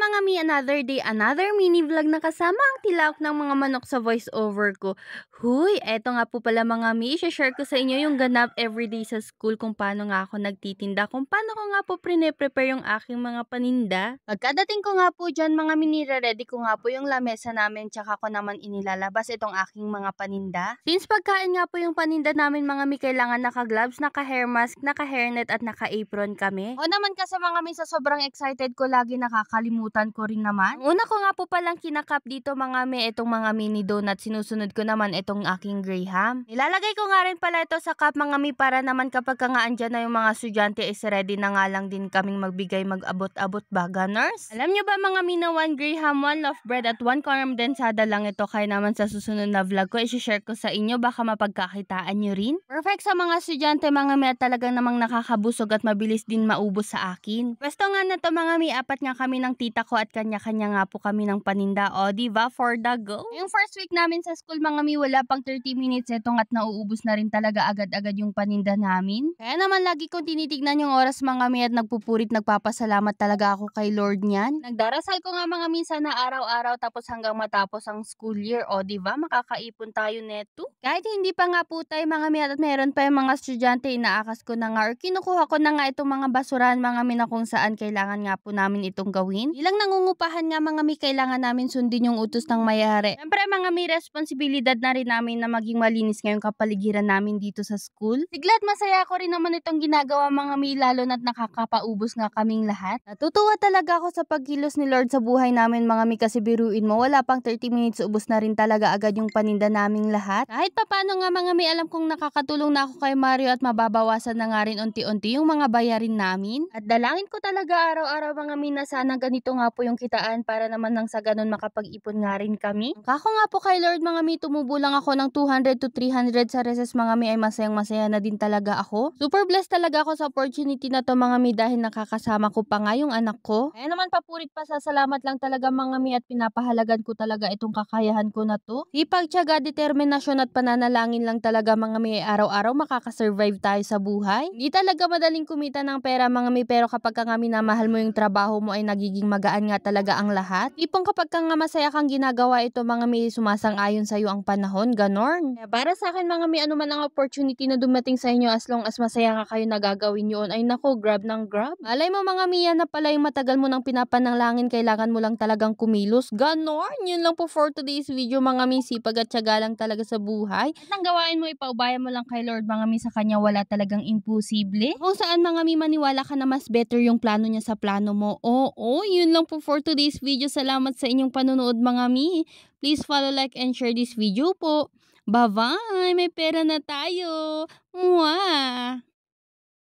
mga mi, another day, another mini vlog na kasama ang tilaok ng mga manok sa voice over ko. Huy, eto nga po pala mga mi, i-share ko sa inyo yung ganap everyday sa school kung paano nga ako nagtitinda, kung paano ko nga po prepare yung aking mga paninda. Pagkadating ko nga po dyan mga mi, nire-ready ko nga po yung lamesa namin, tsaka ko naman inilalabas itong aking mga paninda. Since pagkain nga po yung paninda namin mga mi, kailangan naka-gloves, naka-hair mask, naka-hairnet at naka-apron kami. O naman kasi mga mi, sa sobrang excited ko lagi nakakalimutan ko rin naman. Ang una ko nga po palang kinakap dito mga mi, itong mga mini donut. Sinusunod ko naman itong aking graham. Nilalagay ko nga rin pala ito sa cup mga mi para naman kapag ka nga andyan na yung mga estudyante is ready na nga lang din kaming magbigay, mag-abot-abot ba, gunners? Alam nyo ba mga mi na 1 graham, 1 loaf bread at 1 condensada lang ito, kaya naman sa susunod na vlog ko isi-share ko sa inyo, baka mapagkakitaan nyo rin. Perfect sa mga estudyante mga mi at talagang namang nakakabusog at mabilis din maubos sa akin. Pwesto nga na to mga mi, apat nga kami ng tita ko at kanya-kanya nga po kami ng paninda. O diba, for the go? Yung first week namin sa school mga mi, wala pang 30 minutes etong at nauubos na rin talaga agad-agad yung paninda namin. Kaya naman lagi kong tinitignan yung oras mga mi at nagpupurit, nagpapasalamat talaga ako kay Lord niyan. Nagdarasal ko nga mga minsan na araw-araw tapos hanggang matapos ang school year. O diba, makakaipon tayo neto. Kahit hindi pa nga po tayo mga mi at meron pa yung mga estudyante, inaakas ko na nga or kinukuha ko na nga itong mga basurahan mga mi na kung saan kailangan nga po namin itong gawin. Ilang nangungupahan nga mga mi, kailangan namin sundin yung utos ng may-ari. Siyempre mga mi, responsibilidad na rin namin na maging malinis ngayong kapaligiran namin dito sa school. Siglat masaya ko rin naman itong ginagawa mga mi, lalo na't nakakapaubos nga kaming lahat. Natutuwa talaga ako sa pagkilos ni Lord sa buhay namin mga mi, kasi biruin mo, wala pang 30 minutes ubos na rin talaga agad yung paninda naming lahat. Kahit papano nga mga mi, alam kong nakakatulong na ako kay Mario at mababawasan na nga rin unti-unti yung mga bayarin namin. At dalangin ko talaga araw-araw mga mi na sana ganito nga po yung kitaan para naman nang sa ganun makapag-ipon nga rin kami. Kako nga po kay Lord mga mi, tumubo lang ako ng 200 to 300 sa recess mga mi, ay masayang-masaya na din talaga ako. Super blessed talaga ako sa opportunity na to mga mi, dahil nakakasama ko pa nga yung anak ko. Kaya naman papurit pa sa salamat lang talaga mga mi, at pinapahalagan ko talaga itong kakayahan ko na to. Sipag, tiyaga, determinasyon at pananalangin lang talaga mga mi, araw-araw makakasurvive tayo sa buhay. Hindi talaga madaling kumita ng pera mga mi, pero kapag ka nga minamahal mo yung trabaho mo ay nagiging magaan nga talaga ang lahat. Ipong kapag ka nga masaya kang ginagawa ito mga mi, sumasang-ayon sa'yo ang panahon, ganon. Kaya para sa akin mga mi, ano man ang opportunity na dumating sa inyo, as long as masaya nga kayo nagagawin yun, ay nako, grab ng grab. Malay mo mga mi, yan na pala yung matagal mo nang pinapanalangin, kailangan mo lang talagang kumilos, ganon. Yun lang po for today's video mga mi, sipag at tiyaga lang talaga sa buhay. At nang gawain mo, ipaubayan mo lang kay Lord mga mi, sa kanya wala talagang imposible. Kung saan mga mi, maniwala ka na mas better yung plano niya sa plano mo. Oo, yun lang po for today's video. Salamat sa inyong panonood mga mi. Please follow, like, and share this video po. Bye-bye! May pera na tayo! Mwah!